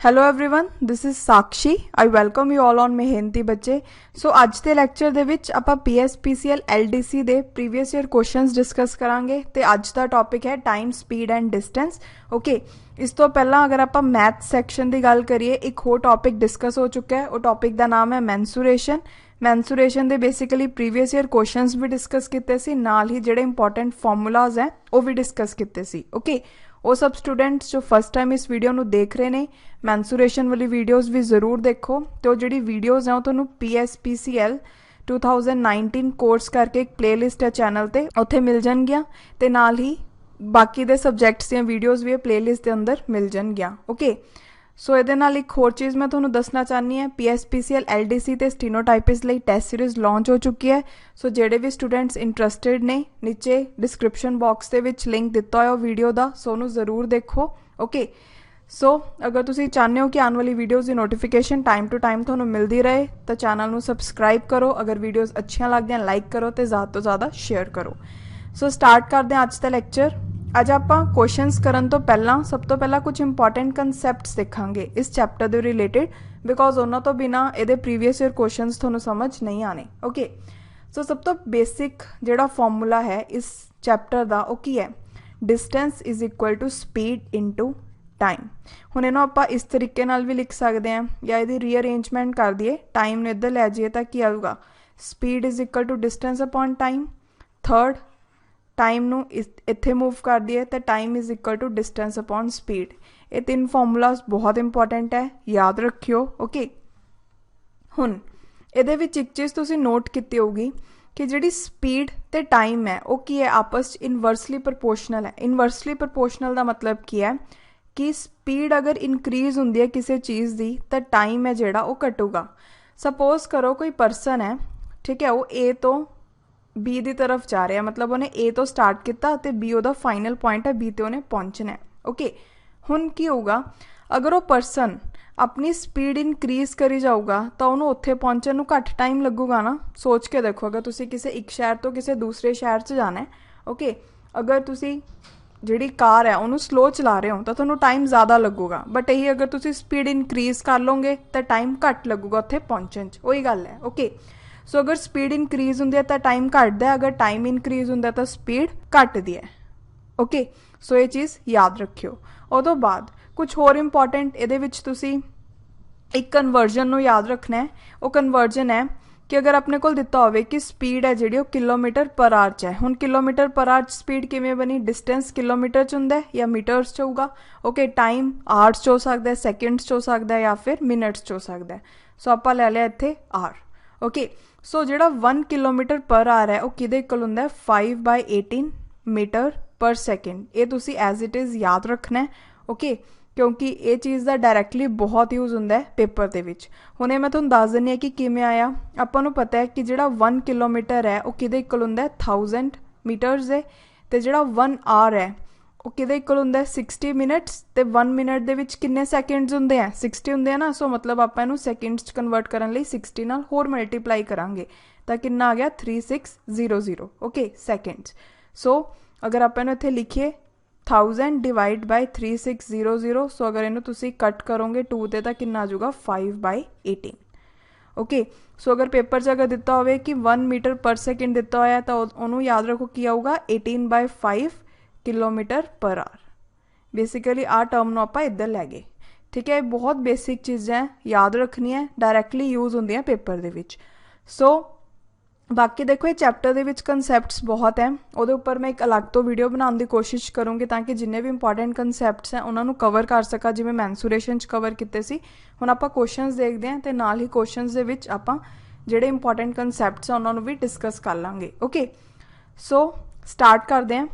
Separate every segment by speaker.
Speaker 1: Hello everyone, this is Sakshi. I welcome you all on मेहनती बच्चे। सो ਅੱਜ ਦੇ ਲੈਕਚਰ ਦੇ ਵਿੱਚ ਆਪਾਂ PSPCL LDC ਦੇ ਪ੍ਰੀਵੀਅਸ ਈਅਰ ਕੁਐਸਚਨਸ ਡਿਸਕਸ ਕਰਾਂਗੇ ਤੇ ਅੱਜ ਦਾ ਟੌਪਿਕ ਹੈ time, speed and distance. Okay, ਇਸ ਤੋਂ ਪਹਿਲਾਂ ਅਗਰ ਆਪਾਂ ਮੈਥ ਸੈਕਸ਼ਨ ਦੀ ਗੱਲ ਕਰੀਏ, ਇੱਕ ਹੋਰ ਟੌਪਿਕ ਡਿਸਕਸ ਹੋ ਚੁੱਕਾ ਹੈ। ਉਹ ਟੌਪਿਕ ਦਾ ਨਾਮ ਹੈ ਮੈਂਸੂਰੇਸ਼ਨ। ਮੈਂਸੂਰੇਸ਼ਨ ਦੇ ਬੇਸਿਕਲੀ ਪ੍ਰੀਵੀਅਸ ਈਅਰ ਕੁਐਸਚਨਸ ਵੀ ਡਿਸਕਸ ਕੀਤੇ ਸੀ, ਨਾਲ ਹੀ ਜਿਹੜੇ ਇੰਪੋਰਟੈਂਟ ਫਾਰਮੂਲਾਜ਼ ਹੈ ਉਹ ਵੀ ਡਿਸਕਸ ਕੀਤੇ ਸੀ। ਓਕੇ, ਉਹ ਸਭ ਸਟੂਡੈਂਟਸ ਜੋ ਫਸਟ टाइम इस वीडियो ਨੂੰ देख रहे ने मैंसूरेशन वाली वीडियोज़ भी ज़रूर देखो। तो जी वीडियोज़ हैं वो PSPCL 2019 कोर्स करके एक प्लेलिस्ट है चैनल ते उत्थे मिल जाएगियां ते नाल ही बाकी दे सब्जैक्ट्स दी वीडियोज़ भी प्लेलिस्ट के अंदर मिल जाएगियां। ओके, सो ये नाल एक होर चीज़ मैं तुहानूं दसना चाहनी है, PSPCL LDC ते स्टीनोटाइपिस्ट लई टेस्ट सीरीज़ लॉन्च हो चुकी है। सो जेडे भी स्टूडेंट्स इंटरस्टिड ने नीचे डिस्क्रिप्शन बॉक्स के विच लिंक दिता है वीडियो का, सो उन्होंने ज़रूर देखो। ओके, सो अगर तुसीं चाहते हो कि आने वाली वीडियोज़ की नोटिफिकेशन टाइम टू टाइम तुहानूं मिलती रहे तो चैनल नूं सबसक्राइब करो। अगर वीडियोज़ अच्छियां लगदियां लाइक करो तो ज़्यादा शेयर करो। सो स्टार्ट करते हैं अज का लैक्चर। अज आपां क्वेश्चनस करन तो पहला सब तो पहला कुछ इंपॉर्टेंट कंसैप्ट्स देखांगे इस चैप्टर के रिलेटेड, बिकॉज उन्हां तो बिना ये प्रीवियस ईयर क्वेश्चनस तुहानूं समझ नहीं आने। ओके, सो सब तो बेसिक जिहड़ा फॉर्मूला है इस चैप्टर का वो की है, distance is equal to speed into time. हुण इहनूं आपां इस तरीके नाल भी लिख सकते हैं या इहदी रीअरेंजमेंट कर दिए, टाइम नूं इधर लै जाइए तो की आऊगा, speed is equal to distance upon time. Third, time नूं इत्थे मूव कर दिए तो time is equal to distance upon speed. ये तीन फॉर्मूलाज बहुत इंपॉर्टेंट है, याद रखियो। ओके, हुण इहदे विच एक चीज़ तुसीं नोट कीती होगी कि जिहड़ी स्पीड ते टाइम है वो की है, आपस इनवर्सली प्रपोर्शनल है। इनवर्सली प्रपोर्शनल का मतलब की है कि स्पीड अगर इनक्रीज होंदी है किसी चीज़ की तो टाइम है जिहड़ा वो घटूगा। सपोज करो कोई परसन है, ठीक है, वो ए तो बी की तरफ जा रहा है, मतलब उन्हें ए तो स्टार्ट किया तो बी उसका फाइनल पॉइंट है, बी तो उन्हें पहुँचना है। ओके, हुण की होगा, अगर वो परसन अपनी स्पीड इनक्रीज करी जाऊगा तो उन्होंने उत्थे पहुँचने में घट टाइम लगूगा ना। सोच के देखो, अगर तुसी किसी एक शहर तो किसी दूसरे शहर च जाना है, ओके, अगर तुसी जिहड़ी कार है उन्होंने स्लो चला रहे हो तो तुहानूं टाइम ज़्यादा लगूगा, बट यही अगर तुसी स्पीड इनक्रीज कर लोगे तो टाइम घट लगूगा उत्थे पहुँचने च। वही गल है। ओके, सो अगर स्पीड इनक्रीज होंदी है तो टाइम घटदा है, अगर टाइम इनक्रीज होंदा है तो स्पीड घटदी है। ओके, सो ये चीज़ याद रखियो। उदों बाद कुछ होर इंपॉर्टेंट इहदे विच तुसी एक कन्वर्जन नूं याद रखना है। वो कन्वर्जन है कि अगर अपने को दिता होवे कि स्पीड है जिहड़ी किलोमीटर पर आवर च है, हुण किलोमीटर पर आवर स्पीड किवें बनी, डिस्टेंस किलोमीटर च हुंदा है या मीटर्स च होगा। ओके, टाइम आवर्स च हो सकदा है, सैकेंड्स च हो सकदा है या फिर मिनट्स च हो सकदा है। सो आपां लै लिया इत्थे आर। ओके, सो जिहड़ा 1 किलोमीटर पर आवर है वो किहदे इक्वल हुंदा है, 5/18 मीटर पर सैकेंड। ये तुसी एज इट इज़ याद रखना है। ओके, क्योंकि ये चीज़ का डायरैक्टली बहुत यूज़ होंदा है पेपर के विच। हुणे मैं तुहानूं दस दिंदी हां कि किवें आया। आपां नूं पता है कि जिहड़ा 1 किलोमीटर है वो किहदे इक्वल हुंदा है, 1000 मीटर्स है, तो जिहड़ा 1 आवर है वो किहदे इक्वल हुंदा है, 60 मिनट्स। तो 1 मिनट दे विच किन्ने सैकेंड्स हुंदे हैं, 60 हुंदे हैं ना। सो मतलब आपां इहनूं सैकेंड्स च कन्वर्ट करन लई 60 नाल होर मल्टीप्लाई करांगे तो कितना आ गया, 3600। Okay, seconds. सो अगर आपां इहनूं इत्थे लिखिए 1000 डिवाइड बाय 3600, सो अगर इन्हू तुसी कट करोगे 2 ते तो कितना आ जाऊगा, 5/18। ओके, सो अगर पेपर च अगर दिता होवे कि 1 मीटर पर सैकेंड दिता होया तो उन्होंने याद रखो कि आऊगा 18/5 kilometre per our. Basically uh term नूं आपां इधर लै गए। ठीक है, बहुत बेसिक चीज़ां याद रखनी है, डायरैक्टली यूज़ होंदियां पेपर दे विच। सो बाकी देखो ये चैप्टर के कंसैप्ट्स बहुत हैं, वो उपर मैं एक अलग तो वीडियो बनाने की कोशिश करूँगी ताकि जिन्ने भी इंपॉर्टेंट कंसैप्ट्स हैं उन्होंने कवर कर सका, जिवें मैंसूरेशन कवर किए सी। हुण आपां क्वेश्चनस देखते हैं तो नाल ही क्वेश्चनस दे विच आपां जिहड़े इंपॉर्टेंट कंसैप्ट्स हैं उन्होंने भी डिस्कस कर लांगे। ओके, सो स्टार्ट करते हैं।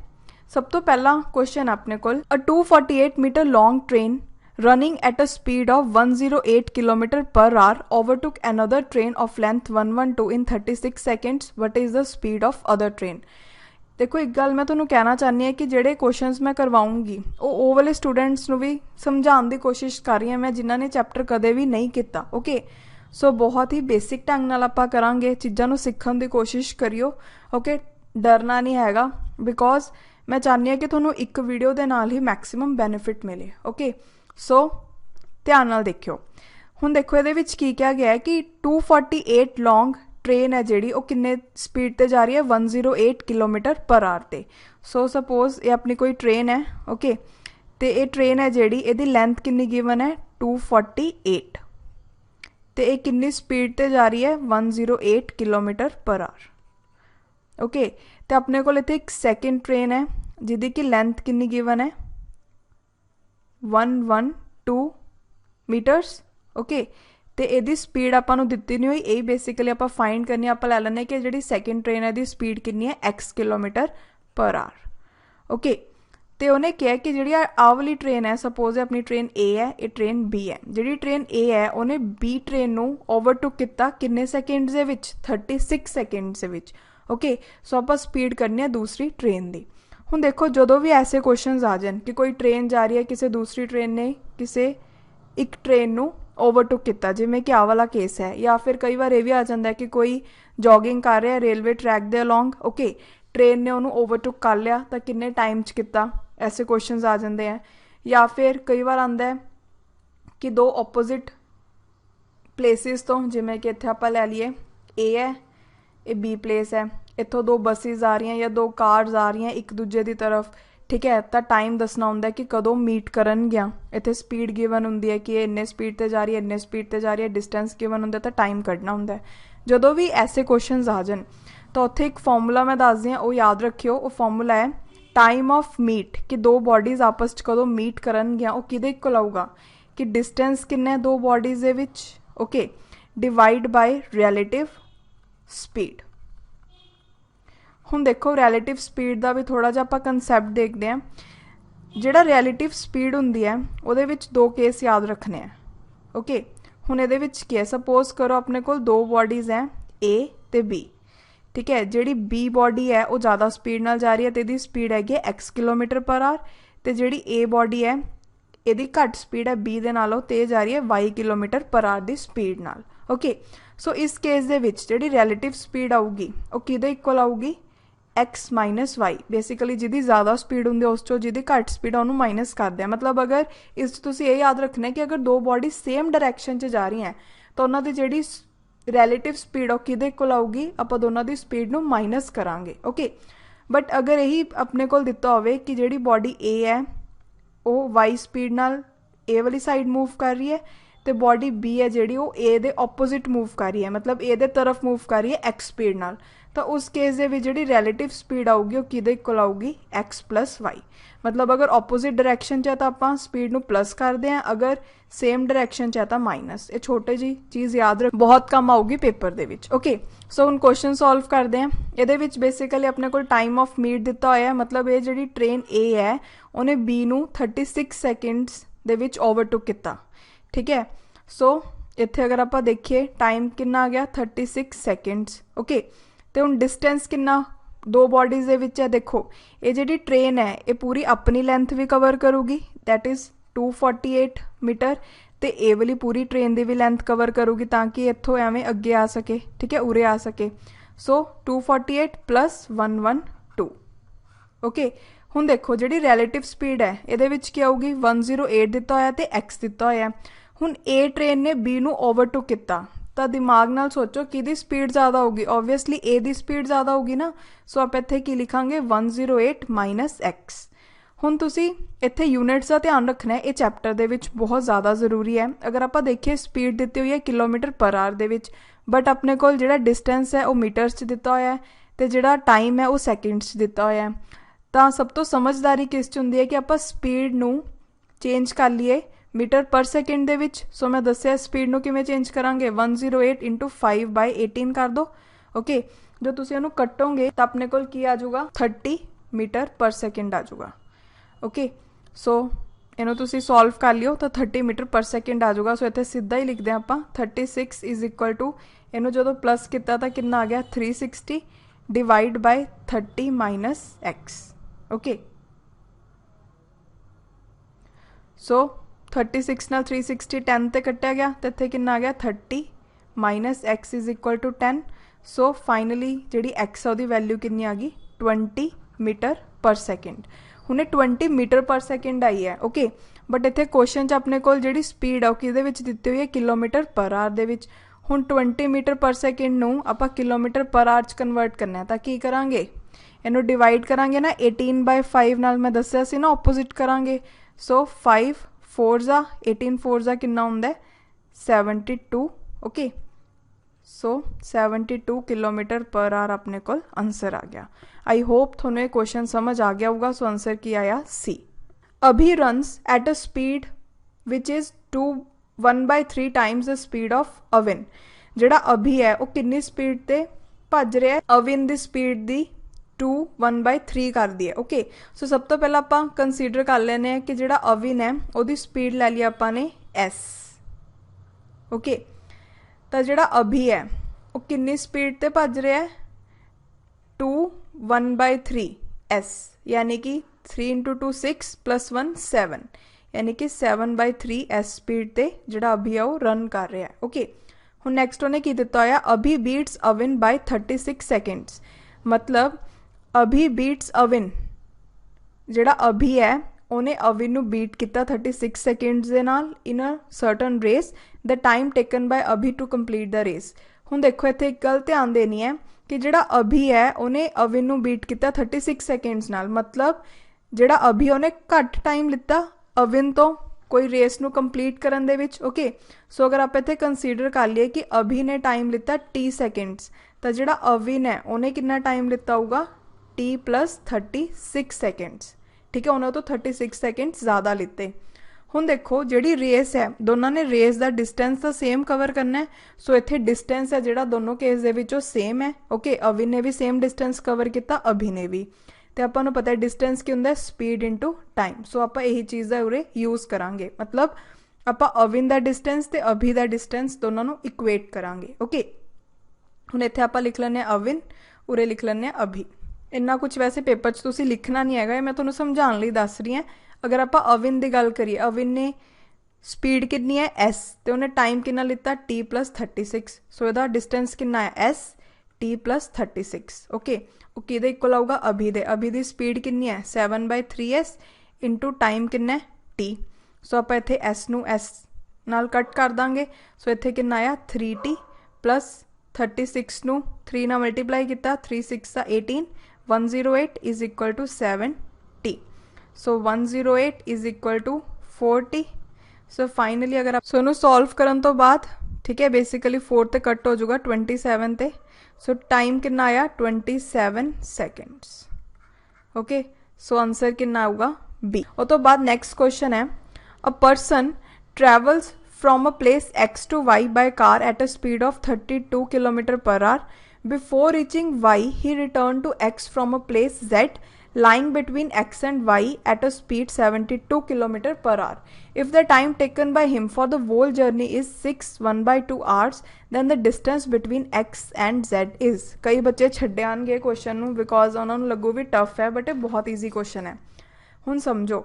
Speaker 1: सब तो पहला क्वेश्चन अपने को, a 248 metre long train running at a speed of 108 km per hour overtook another train of length 112 in 36 seconds. What is the speed of other train? देखो एक गल मैं तुहानूं कहना चाहनी है कि जिहड़े क्वेश्चनस मैं करवाऊँगी वो वाले स्टूडेंट्स नूं भी समझाउण की कोशिश कर रही हूँ मैं, जिन्हां ने चैप्टर कदे भी नहीं किया। ओके, सो बहुत ही बेसिक ढंग नाल आपां करांगे, चीज़ां नूं सीखण की कोशिश करियो। ओके, डरना नहीं हैगा, बिकॉज मैं चाहनी हूँ कि तुहानूं एक वीडियो दे नाल ही मैक्सिमम बेनीफिट मिले। ओके, सो ध्यान नाल देखियो। हुण देखो इहदे विच की कहा गया है कि 248 लॉन्ग ट्रेन है जिहड़ी वो किन्ने स्पीड ते जा रही है 108 किलोमीटर पर आवर ते। सो सपोज ये अपनी कोई ट्रेन है ओके, ते ये ट्रेन है जिहड़ी इहदी लेंथ किन्नी गिवन है 248 ते ये किन्नी स्पीड ते जा रही है 108 किलोमीटर पर आवर ओके। तो अपने को इत्थे एक सैकेंड ट्रेन है जिहदी की लेंथ किन्नी गिवन है 112 मीटर्स ओके। तो यदी स्पीड आपां नूं दित्ती नहीं हुई, यही बेसिकली आपां फाइंड करनी, आपां लै लैंदे कि जिहड़ी सैकेंड ट्रेन है दी स्पीड किन्नी है x kilometre per hour okay. तो उन्हें कहा कि जिहड़ी आ वाली ट्रेन है सपोज अपनी ट्रेन ए है, ये ट्रेन बी है, जिहड़ी ट्रेन ए है उन्हें बी ट्रेन नूं ओवरटेक किया किन्ने सैकेंड्स दे विच 36 सैकेंड्स दे विच ओके। सो आपां स्पीड करनी है दूसरी ट्रेन दी। हुण देखो जदों भी ऐसे क्वेश्चनस आ जाए कि कोई ट्रेन जा रही है, किसी दूसरी ट्रेन ने किसी एक ट्रेन नूं ओवरटेक किया, जिवें कि आ वाला केस है, या फिर कई बार ये भी आ जाता है कि कोई जॉगिंग कर रहा है रेलवे ट्रैक दे अलोंग ओके, ट्रेन ने उन्होंने ओवरटेक कर लिया तो किन्ने टाइम च किया, ऐसे क्वेश्चंस आ जाते हैं। या फिर कई बार आता है कि दो ओपोजिट प्लेसिस तो, जिमें कि इत्थे आपां लै लीए ए है ये बी प्लेस है, इत्थों दो बसिस आ रही हैं या दो कार्स आ रही हैं एक दूजे की तरफ ठीक है, तो टाइम दसना होंगे कि कदों मीट करनगियां। इत्थे स्पीड गिवन होंदी है कि ये इन्ने स्पीड ते जा रही है, इन्ने स्पीड ते जा रही है, डिस्टेंस गिवन होंदा तो टाइम कढ़ना होंदा है। जदों भी ऐसे क्वेश्चनस आ जान तो उत्थे एक फॉर्मूला मैं दस दी वो याद रखियो। वो फॉर्मूला है टाइम ऑफ मीट, कि दो बॉडीज आपस च कदों मीट करनगियां वो किहदे इक्वल आऊगा कि डिस्टेंस किन्ने दो बॉडीज दे विच okay divide by relative speed. हुण देखो रिलेटिव स्पीड का भी थोड़ा जिहा आपां कंसैप्ट देखते हैं। जिहड़ा रिलेटिव स्पीड हुंदी है उहदे विच दो केस याद रखने हैं ओके। हुण इहदे विच की है, सपोज करो अपने कोल दो बॉडीज़ हैं ए ते बी ठीक है, जिहड़ी बी बॉडी है वो ज़्यादा स्पीड नाल जा रही है तो इहदी स्पीड हैगी x किलोमीटर पर आवर, तो जिहड़ी ए बॉडी है इहदी घट स्पीड है बी दे नालों ते जा रही है y किलोमीटर पर आवर दी स्पीड नाल ओके। सो इस केस दे विच जिहड़ी रिलेटिव स्पीड आऊगी वो किहदे इक्वल आऊगी x माइनस वाई, बेसिकली जिहदी ज़्यादा स्पीड होंगी उस चों जिहदी घट स्पीड है उन्होंने माइनस कर दिया। मतलब अगर इस तुसीं ये याद रखना है कि अगर दो बॉडी सेम डायरैक्शन च जा रही हैं तो उन्हों की जिहड़ी रिलेटिव स्पीड वो किहदे इक्वल आऊगी, आपां दोनों की स्पीड नूं माइनस करांगे ओके। बट अगर यही अपने कोल दिता होवे कि जिहड़ी बॉडी ए है वो वाई स्पीड नाल ए वाली साइड मूव कर रही है तो बॉडी बी है जिहड़ी वो ए दे ओपोजिट मूव कर रही है, मतलब ए दे तरफ मूव कर रही है एक्स स्पीड नाल, तो उस केस दे विच जिहड़ी रिलेटिव स्पीड आऊगी वो किहदे इक्वल आऊगी एक्स प्लस वाई। मतलब अगर ओपोजिट डायरैक्शन च है तो आपां स्पीड नूं प्लस करते हैं, अगर सेम डायरैक्शन च है तो माइनस। ये छोटी जी चीज़ याद रख, बहुत कम आऊगी पेपर दे विच ओके। सो हुण क्वेश्चन सॉल्व करते हैं। इहदे विच बेसिकली अपने कोल टाइम ऑफ मीट दिता होया है, मतलब ये जिहड़ी ट्रेन ए है उन्हें बी नूं 36 सैकेंड्स दे विच ओवरटेक किया ठीक है। सो इत्थे अगर आपां देखिए टाइम कितना आ गया 36 सैकेंड्स ओके। तो हुण डिस्टेंस कितना दो बॉडीज़ दे विच है, देखो ये जिहड़ी ट्रेन है ये पूरी अपनी लेंथ भी कवर करूगी दैट इज़ 248 मीटर, तो ये वाली पूरी ट्रेन की भी लेंथ कवर करूगी ताकि इत्थों एवें अगे आ सके ठीक है, उरे आ सके। सो 248 प्लस 112 ओके। हुण देखो जिहड़ी रिलेटिव स्पीड है इहदे विच की आऊगी 108 दिता होया ते x दिता होया। हुण ए ट्रेन ने बी नूं ओवरटेक किया तो दिमाग नाल सोचो कि स्पीड ज़्यादा होगी, ओबवियसली ए दी स्पीड ज़्यादा होगी ना। सो आप इत्थे की लिखांगे 108 माइनस एक्स। हुण तुसीं इत्थे यूनिट्स का ध्यान रखना है, ये चैप्टर दे विच बहुत ज़्यादा जरूरी है। अगर आप देखिए स्पीड दी हुई है kilometre per our they which, but अपने कोल जिहड़ा डिस्टेंस है वो मीटर्स च दिता होया है तो जिहड़ा टाइम है वो सैकेंड्स च दिता होया है। तो सब तो समझदारी किस च हुंदी है कि आप स्पीड नूं चेंज कर लीए मीटर पर सैकेंड दे विच। सो मैं दस्सिया स्पीड नूं किवें चेंज करांगे 108 इंटू 5/18 कर दो ओके। जो तुसीं इहनूं कटोगे तो अपने कोल की आ जाऊगा 30 मीटर पर सैकेंड आ जाऊगा ओके। सो इहनूं तुसीं सॉल्व कर लियो तो 30 मीटर पर सैकेंड आ जाऊगा। सो इत्थे सीधा ही लिखते हैं आपां 36 इज इक्वल टू इहनूं जदों प्लस किया तो कितना आ गया 360 divide by 30 minus x okay. So 36 नाल 360 10 ते कट्टिया गया तो इत्थे कितना आ गया 30 minus x is equal to 10। So finally जिहड़ी एक्स है उहदी वैल्यू कितनी आ गई 20 मीटर पर सैकेंड। हुणे 20 मीटर पर सैकेंड आई है ओके, बट इत्थे क्वेश्चन च अपने कोल जिहड़ी स्पीड है किहदे विच दित्ती हुई है किलोमीटर पर आवर दे विच। हुण 20 मीटर पर सैकेंड नूं आपां किलोमीटर पर आवर च कन्वर्ट करना है तां की करांगे, इहनूं डिवाइड करांगे ना 18/5 नाल, मैं दस्सिया सी ना ऑपोजिट करांगे। सो 5 4 जा 18 4 जा कितना हुंदा है 72 okay. So 72 kilometre per our अपने को आंसर आ गया। आई होप थोनों ये क्वेश्चन समझ आ गया होगा। सो आंसर की आया सी। अभी runs at a speed which is 1/3 times the speed of Avin. जिहड़ा अभी है वो कितनी स्पीड ते भज रहा है, अविन दी स्पीड दी 1/3 कर दी है ओके। सो सब तो पहला आपां कंसीडर कर लेने हैं कि जिहड़ा अविन है उसकी स्पीड लै ली आपां ने एस ओके। तो जिहड़ा अभी है वो कितनी स्पीड ते भज रहा है 1/3 एस, यानी कि 3 × 2 6 + 1 7, यानी कि 7/3 एस स्पीड ते जिहड़ा अभी है वो रन कर रहा है ओके। हुण नैक्सट उन्हें की दिता होया अभी बीट्स अविन बाय 36 सेकेंड्स, मतलब अभी बीट्स अविन, जिहड़ा अभी है उन्हें अविन नूं बीट किया 36 सेकेंड्स दे नाल in a certain race, the time taken by Abhi to complete the race. हुण देखो इत्थे एक गल ध्यान देनी है कि जिहड़ा अभी है उन्हें अविन नूं बीट किया 36 सेकेंड्स नाल, मतलब जिहड़ा अभी उन्हें घट टाइम लिता अविन तो कोई रेस नूं कंप्लीट करन दे विच ओके। सो अगर आप इत्थे कंसीडर कर लिए कि अभी ने टाइम लिता t सेकेंड्स, तो जिहड़ा अविन है उन्हें कितना टाइम लिता होगा t + 36 सेकेंड्स, ठीक है, उन्होंने तो 36 सेकेंड्स ज़्यादा लिते। हुण देखो जिहड़ी रेस है दोनों ने रेस का डिस्टेंस तो सेम कवर करना है। सो इत्थे डिस्टेंस है जिहड़ा दोनों केस दे विच सेम है ओके। अविन ने भी सेम डिस्टेंस कवर किया, अभी ने भी, तो आपां नूं पता है डिस्टेंस की हुंदा स्पीड इंटू टाइम। सो आपां यही चीज़ दा उरे यूज़ करांगे, मतलब आपां अविन दा डिस्टेंस ते अभी दा डिस्टेंस दोनों नूं इक्वेट करांगे ओके। हुण इत्थे आपां लिख लैंदे अविन, उरे लिख लैंदे अभी। इन्ना कुछ वैसे पेपर च तुसीं लिखना नहीं है, मैं तुहानूं समझाउण लई दस रही हां। अगर आप अविन की गल करिए, अविन ने स्पीड कितनी है एस, तो उन्हें टाइम कितना लिता t + 36, सो यदा डिस्टेंस कितना है एस t + 36 ओके। वो किहदे इक्वल आऊगा अभी दे, अभी दी स्पीड कितनी है 7/3 एस इंटू टाइम कितना है t। सो आप इत्थे एस नूं एस नाल कट कर देंगे। सो इत्थे कितना आया 3t + 36 नूं 3 नाल मल्टीप्लाई किया 3 6 18 108 = 7t। सो 108 = 4t। सो फाइनली अगर आप सोनू सॉल्व करन तो बाद ठीक है बेसिकली 4 ते कट हो जाऊगा 27 ते। सो टाइम कितना आया 27 सेकेंड्स ओके। सो आंसर कितना आऊगा बी। और तो बाद नेक्स्ट क्वेश्चन है a person travels from a place x to y by car at a speed of 32 km/h. Before reaching y, he returned to x from a place z lying between x and y at a speed 72 km/h. If the time taken by him for the whole journey is 1/2 hours, then the distance between x and z is। कई बच्चे छड्डे आणगे question नूं because उन्होंने लगू भी tough है, but ये बहुत easy question है। हुण समझो,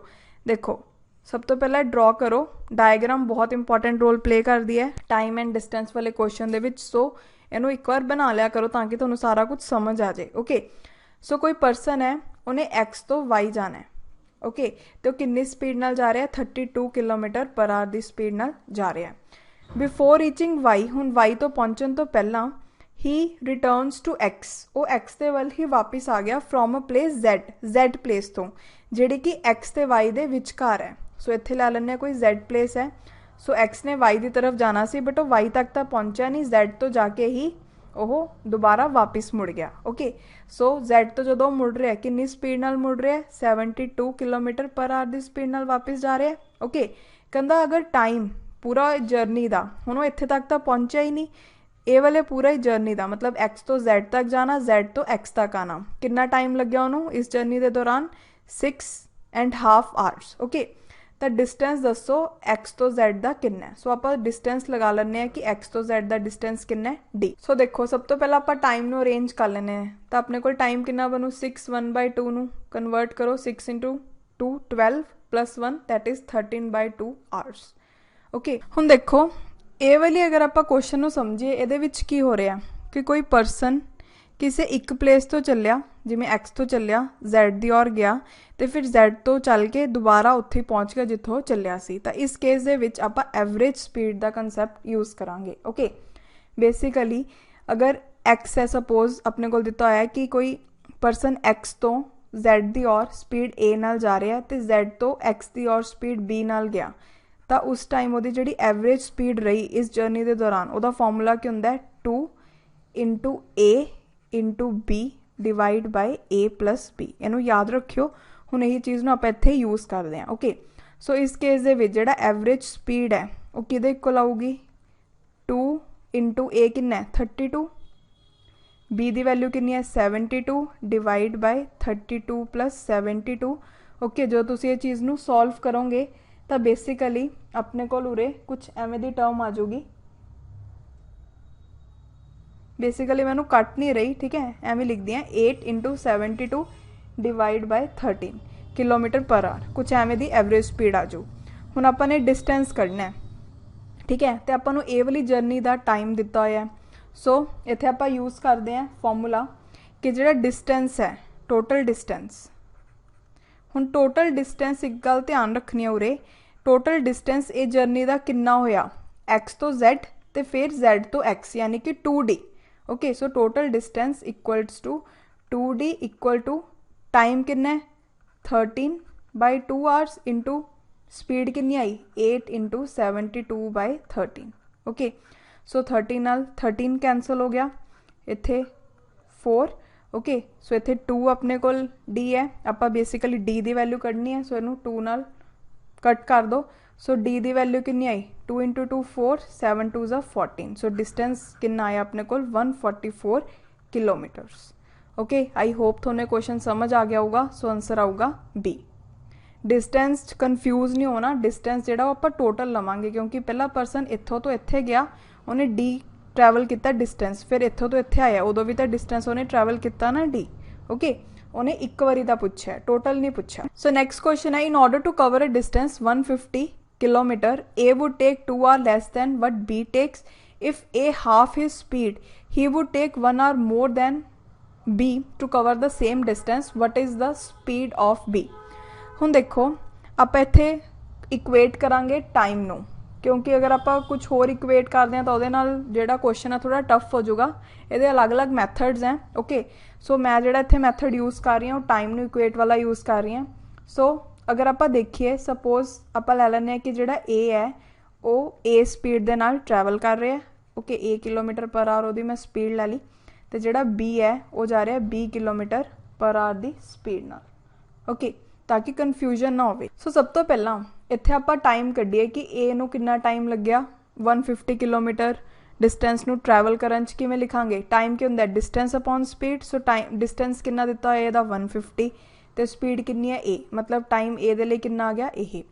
Speaker 1: देखो सब तो पहला ड्रॉ करो, डायग्राम बहुत इंपॉर्टेंट रोल प्ले कर दिया है टाइम एंड डिस्टेंस वाले क्वेश्चन दे विच। सो इनू एक बार बना लिया करो ताकि तुहानूं सारा कुछ समझ आ जाए ओके। सो कोई पर्सन है उन्हें एक्स तो वाई जाना है ओके, तो कितनी स्पीड नाल जा रहा है 32 km/h की स्पीड नाल जा रहा है। बिफोर रीचिंग वाई, हुण वाई तो पहुँचन तो पहला ही रिटर्नस टू एक्स, वो एक्स के वल ही वापस आ गया from a place Z place तो जिहड़ी कि एक्स ते वाई दे विचकार है। सो इत्थे ला लैंदे कोई जेड प्लेस है। सो एक्स ने वाई की तरफ जाना सी बट वो वाई तक तो पहुंचा नहीं, जेड तो जाके ही वो दोबारा वापस मुड़ गया ओके। सो जेड तो जो मुड़ रहा है कितनी स्पीड नाल मुड़ रहा है 72 km/h की स्पीड नाल वापस जा रहा है ओके। कहंदा अगर टाइम पूरा जर्नी का हुण वो इत्थे तक तो पहुंचा ही नहीं, ए वाले पूरा ही जर्नी का मतलब एक्स तो जेड तक जाना, जेड तो एक्स तक आना, कितना टाइम लग्या उन्होंने इस जर्नी के दौरान 6.5 hours ओके। तो डिस्टेंस दसो एक्स तो जेड का कितना है। सो आप डिस्टेंस लगा लें कि एक्स तो जेड का डिस्टेंस कितना है डी। सो देखो सब तो पहला आप टाइम नू अरेंज कर लें, तो अपने को टाइम कितना बनू 6 1/2 नू कन्वर्ट करो 6 × 2 12 + 1 दैट इज़ 13/2 hours ओके। हुण देखो ये वाली अगर आप क्वेश्चन नू समझिए, ये की हो रहा कि कोई परसन ਕਿਸੇ ਇੱਕ ਪਲੇਸ ਤੋਂ ਚੱਲਿਆ, ਜਿਵੇਂ x ਤੋਂ ਚੱਲਿਆ z ਦੀ ਔਰ ਗਿਆ ਤੇ ਫਿਰ z ਤੋਂ ਚੱਲ ਕੇ ਦੁਬਾਰਾ ਉੱਥੇ ਪਹੁੰਚ ਗਿਆ ਜਿੱਥੋਂ ਚੱਲਿਆ ਸੀ। ਤਾਂ ਇਸ ਕੇਸ ਦੇ ਵਿੱਚ ਆਪਾਂ ਐਵਰੇਜ ਸਪੀਡ ਦਾ ਕੰਸੈਪਟ ਯੂਜ਼ ਕਰਾਂਗੇ। ਓਕੇ, ਬੇਸਿਕਲੀ ਅਗਰ x ਹੈ, ਸਪੋਜ਼ ਆਪਣੇ ਕੋਲ ਦਿੱਤਾ ਹੋਇਆ ਕਿ ਕੋਈ ਪਰਸਨ x ਤੋਂ z ਦੀ ਔਰ ਸਪੀਡ a ਨਾਲ ਜਾ ਰਿਹਾ ਤੇ z ਤੋਂ x ਦੀ ਔਰ ਸਪੀਡ b ਨਾਲ ਗਿਆ, ਤਾਂ ਉਸ ਟਾਈਮ ਉਹਦੀ ਜਿਹੜੀ ਐਵਰੇਜ ਸਪੀਡ ਰਹੀ ਇਸ ਜਰਨੀ ਦੇ ਦੌਰਾਨ, ਉਹਦਾ ਫਾਰਮੂਲਾ ਕੀ ਹੁੰਦਾ ਹੈ 2 into a into b divide by a plus b। ਇਹਨੂੰ ਯਾਦ ਰੱਖਿਓ। ਹੁਣ ਇਹੀ ਚੀਜ਼ ਨੂੰ ਆਪਾਂ ਇੱਥੇ ਯੂਜ਼ ਕਰਦੇ ਹਾਂ। ਓਕੇ, ਸੋ ਇਸ ਕੇਸ ਦੇ ਵਿੱਚ ਜਿਹੜਾ ਐਵਰੇਜ ਸਪੀਡ ਹੈ ਉਹ ਕਿਹਦੇ ਇਕੁਅਲ ਆਊਗੀ 2 ਇੰਟੂ a ਕਿੰਨਾ ਹੈ 32, b ਦੀ ਵੈਲਿਊ ਕਿੰਨੀ ਹੈ 72 ਡਿਵਾਈਡ ਬਾਈ 32 ਪਲਸ 72। ਓਕੇ, ਜਦੋਂ ਤੁਸੀਂ ਇਹ ਚੀਜ਼ ਨੂੰ ਸੋਲਵ ਕਰੋਗੇ ਤਾਂ ਬੇਸਿਕਲੀ ਆਪਣੇ ਕੋਲ ਉਰੇ ਕੁਛ ਐਵੇਂ ਦੀ ਟਰਮ ਆ ਜਾਊਗੀ। ਬੇਸਿਕਲੀ ਮੈਨੂੰ ਕੱਟ ਨਹੀਂ ਰਹੀ, ਠੀਕ ਹੈ, ਐਵੇਂ ਲਿਖਦੀ ਹਾਂ 8 ਇੰਟੂ 72 ਡਿਵਾਈਡ ਬਾਈ 13 ਕਿਲੋਮੀਟਰ ਪਰ ਆਰ, ਕੁਛ ਐਵੇਂ ਦੀ ਐਵਰੇਜ ਸਪੀਡ ਆ ਜਾਊ। ਹੁਣ ਆਪਾਂ ਨੇ ਡਿਸਟੈਂਸ ਕੱਢਣਾ ਹੈ, ਠੀਕ ਹੈ, ਤੇ ਆਪਾਂ ਨੂੰ ਇਹ ਵਾਲੀ ਜਰਨੀ ਦਾ ਟਾਈਮ ਦਿੱਤਾ ਹੋਇਆ। ਸੋ ਇੱਥੇ ਆਪਾਂ ਯੂਜ਼ ਕਰਦੇ ਹਾਂ ਫਾਰਮੂਲਾ ਕਿ ਜਿਹੜਾ ਡਿਸਟੈਂਸ ਹੈ ਟੋਟਲ ਡਿਸਟੈਂਸ। ਹੁਣ ਟੋਟਲ ਡਿਸਟੈਂਸ ਇੱਕ ਗੱਲ ਧਿਆਨ ਰੱਖਣੀ ਹੈ ਉਰੇ, ਟੋਟਲ ਡਿਸਟੈਂਸ ਇਹ ਜਰਨੀ ਦਾ ਕਿੰਨਾ ਹੋਇਆ x ਤੋਂ z ਤੇ ਫਿਰ z ਤੋਂ x ਯਾਨੀ ਕਿ 2d। Okay, so total distance equals to 2d equal to time ਕਿੰਨਾ ਹੈ 13 ਬਾਈ 2 ਆਵਰਸ ਇੰਟੂ ਸਪੀਡ ਕਿੰਨੀ ਆਈ 8 ਇੰਟੂ 72 ਬਾਈ 13। ਓਕੇ, ਸੋ 13 ਨਾਲ 13 ਕੈਂਸਲ ਹੋ ਗਿਆ, ਇੱਥੇ 4। ਓਕੇ, ਸੋ ਇੱਥੇ 2 ਆਪਣੇ ਕੋਲ d ਹੈ, ਆਪਾਂ ਬੇਸਿਕਲੀ d ਦੀ ਵੈਲਿਊ ਕੱਢਣੀ ਹੈ, ਸੋ ਇਹਨੂੰ 2 ਨਾਲ ਕੱਟ ਕਰ ਦੋ। ਸੋ d ਦੀ ਵੈਲਿਊ ਕਿੰਨੀ ਆਈ 2 ਇੰਟੂ 2 4 7 2 14। ਸੋ ਡਿਸਟੈਂਸ ਕਿੰਨਾ ਆਇਆ ਆਪਣੇ ਕੋਲ 144 ਕਿਲੋਮੀਟਰਸ। ਓਕੇ, ਆਈ ਹੋਪ ਤੁਹਾਨੂੰ ਕੁਐਸਚਨ ਸਮਝ ਆ ਗਿਆ ਹੋਊਗਾ। ਸੋ ਆਂਸਰ ਆਊਗਾ b। ਡਿਸਟੈਂਸ 'ਚ ਕਨਫਿਊਜ਼ ਨਹੀਂ ਹੋਣਾ, ਡਿਸਟੈਂਸ ਜਿਹੜਾ ਉਹ ਆਪਾਂ ਟੋਟਲ ਲਵਾਂਗੇ ਕਿਉਂਕਿ ਪਹਿਲਾ ਪਰਸਨ ਇੱਥੋਂ ਤੋਂ ਇੱਥੇ ਗਿਆ, ਉਹਨੇ d ट्रैवल किया डिस्टेंस, फिर इत्थों तो इत्थे आया उदों भी तो डिस्टेंस उन्हें ट्रैवल किया ना d। ओके, उन्हें एक बारी दा पूछा, टोटल नहीं पूछा। सो नेक्स्ट क्वेश्चन है, in order to cover a distance 150 kilometre a would take 2 hour less than what b takes if a half his speed he would take 1 hour more than b to cover the same distance, what is the speed of b। हुण देखो आप इत्थे equate करांगे time नूं, क्योंकि अगर आप कुछ होर इक्वेट करते हैं तो वो जो क्वेश्चन है थोड़ा टफ हो जाऊगा। ये अलग अलग मैथड्स हैं। ओके, सो मैं जो इतने मैथड यूज़ कर रही हूँ टाइम नू इक्वेट वाला यूज़ कर रही हूँ। सो अगर आप देखिए सपोज आप लै लें कि जोड़ा ए है वो ए स्पीड के नाल ट्रैवल कर रहा है। Okay, A kilometre per our वो मैं स्पीड लै ली, तो जोड़ा बी है वो जा रहा है 20 किलोमीटर पर आवर की स्पीड नाल। ओके, ताकि कन्फ्यूजन ना हो। सो सब तो पहला इत्थे आपां टाइम कड्ढीए कि ए नूं कितना टाइम लग्या 150 किलोमीटर डिस्टेंस नूं ट्रैवल करन च किवें लिखांगे, टाइम की हुंदा डिस्टेंस अपॉन स्पीड। सो टाइम डिस्टेंस कितना दिता होया इहदा 150 ते स्पीड कितनी है ए, मतलब टाइम ए दे लई कितना आ गया ये।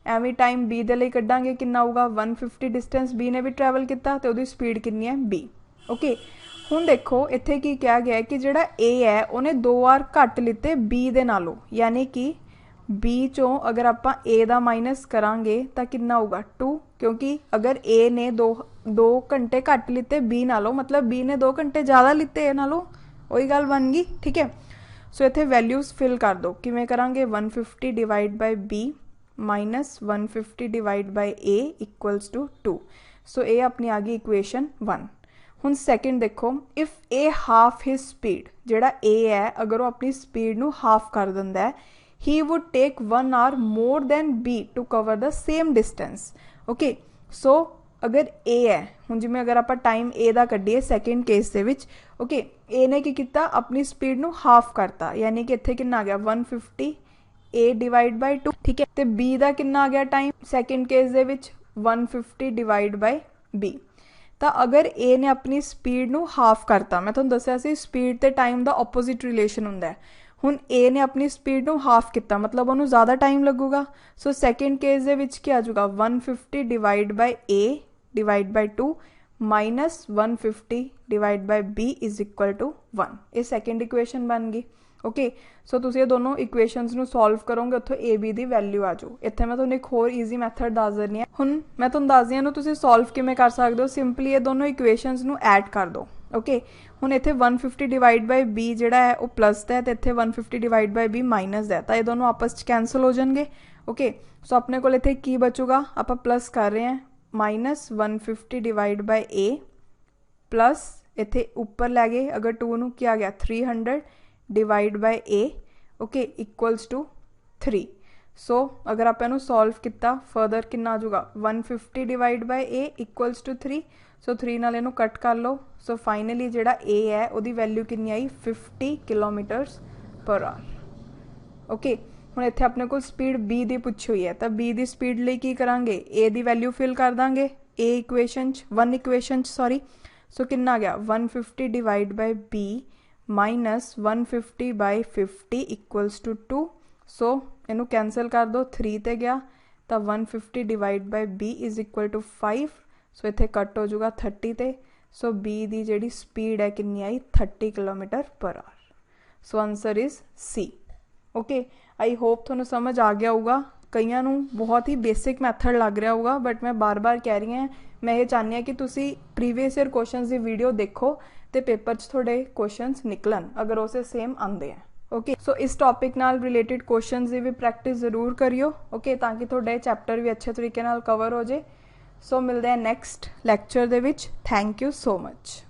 Speaker 1: एवें टाइम बी दे लई कड्डांगे कितना आऊगा 150 डिस्टेंस बी ने भी ट्रैवल किया तो उहदी स्पीड कितनी है बी। ओके, हुण देखो इत्थे की कहा गया है कि जिहड़ा ए है उन्हें 2 आवर घट लिते बी दे नालों, यानी कि बी चों अगर आप ए दा माइनस करांगे तो कितना होगा 2, क्योंकि अगर ए ने दो घंटे घट लिते बी नालों, मतलब बी ने 2 घंटे ज़्यादा लिते ए नालों, वही गल बन गई। ठीक है, सो इत्थे वैल्यूज़ फिल कर दो, किवें करांगे 150 divide by B minus 150 divide by A equals to 2। So ये अपनी आ गई इक्वेशन 1। हुण सैकेंड देखो, if A half his speed, जिहड़ा ए है अगर वो अपनी स्पीड नूं हाफ कर दिंदा है, he would take 1 hour more than b to cover the same distance। okay, so अगर a है हुण जिवें अगर आप टाइम a दा कड्ढीए सैकेंड केस दे विच, ओके, a ने की कीता अपनी स्पीड नूं हाफ करता, यानी कि इत्थे कितना आ गया 150 a डिवाइड बाय 2। ठीक है, ते b दा कितना आ गया टाइम सैकेंड केस दे विच 150 डिवाइड बाय b। तो अगर a ने अपनी स्पीड नूं हाफ करता, मैं तुहानूं दस्सिया सी स्पीड ते टाइम दा ऑपोजिट रिलेशन हुंदा है। हुण ए ने अपनी स्पीड नूं हाफ किया, मतलब उन्होंने ज़्यादा टाइम लगूगा। सो सैकेंड केस दे विच क्या आ जाऊगा 150 divide by A divide by 2 minus 150 divide by B is equal to 1। ये सैकेंड इक्वेशन बन गई। ओके, सो तुसीं ये दोनों इक्वेशनस नूं सॉल्व करोगे, उत्थों ए बी दी वैल्यू आ जाओ। इत्थे मैं तुहानूं एक होर ईजी मैथड दस दिंदी हां। हुण मैं तुहानूं दसदी हां तुसीं सॉल्व किवें कर सकदे हो। सिंपली ये दोनों इक्वेशनस नूं ऐड कर दो। ओके ਹੁਣ ਇੱਥੇ 150 ਡਿਵਾਈਡ ਬਾਈ b ਜਿਹੜਾ ਹੈ ਉਹ ਪਲੱਸ ਦਾ ਹੈ ਤੇ ਇੱਥੇ 150 ਡਿਵਾਈਡ ਬਾਈ b ਮਾਈਨਸ ਦਾ ਹੈ, ਤਾਂ ਇਹ ਦੋਨੋਂ ਆਪਸ 'ਚ ਕੈਂਸਲ ਹੋ ਜਾਣਗੇ। ਓਕੇ ਸੋ ਆਪਣੇ ਕੋਲ ਇੱਥੇ ਕੀ ਬਚੂਗਾ, ਆਪਾਂ ਪਲੱਸ ਕਰ ਰਹੇ ਹਾਂ minus 150 divide by a plus इत्थे उपर लै गए अगर 2 नूं क्या आ गया 300 divide by a okay equals to 3। So अगर आप इनू सॉल्व किया फर्दर कितना आ जाऊगा 150 divide by a equals to 3। So 3 नाल इनू कट कर लो। सो फाइनली जिहड़ा a है उहदी वैल्यू कितनी आई 50 किलोमीटर्स पर आवर। ओके हुण इत्थे अपने कोल स्पीड b दी पुछी हुई है, तो b दी स्पीड लई की करांगे a दी वैल्यू फिल कर देंगे a equation one equation sorry. So कितना आ गया 150 divide by b minus 150 by 50 equals to 2। So इनू कैंसल कर दो 3 ते गया तो 150 divide by b is equal to 5। So इत्थे कट हो जाऊगा 30 ते। सो b दी जिहड़ी स्पीड है कितनी आई 30 kilometre per hour. So answer is C. Okay I hope तुहानू समझ आ गया होगा। कईयां नू बहुत ही बेसिक मैथड लग रहा होगा बट मैं बार बार कह रही हूँ मैं ये चाहनी हाँ कि तुसी प्रीवियस ईयर क्वेश्चंस की वीडियो देखो तो पेपर च थोड़े क्वेश्चंस निकलन अगर उसे सेम आते हैं। ओके सो इस टॉपिक नाल रिलेटेड क्वेश्चंस की भी प्रैक्टिस जरूर करियो। ओके ताकि थोड़े चैप्टर भी अच्छे तरीके नाल कवर हो जाए। सो मिलते हैं next lecture they which. Thank you so much.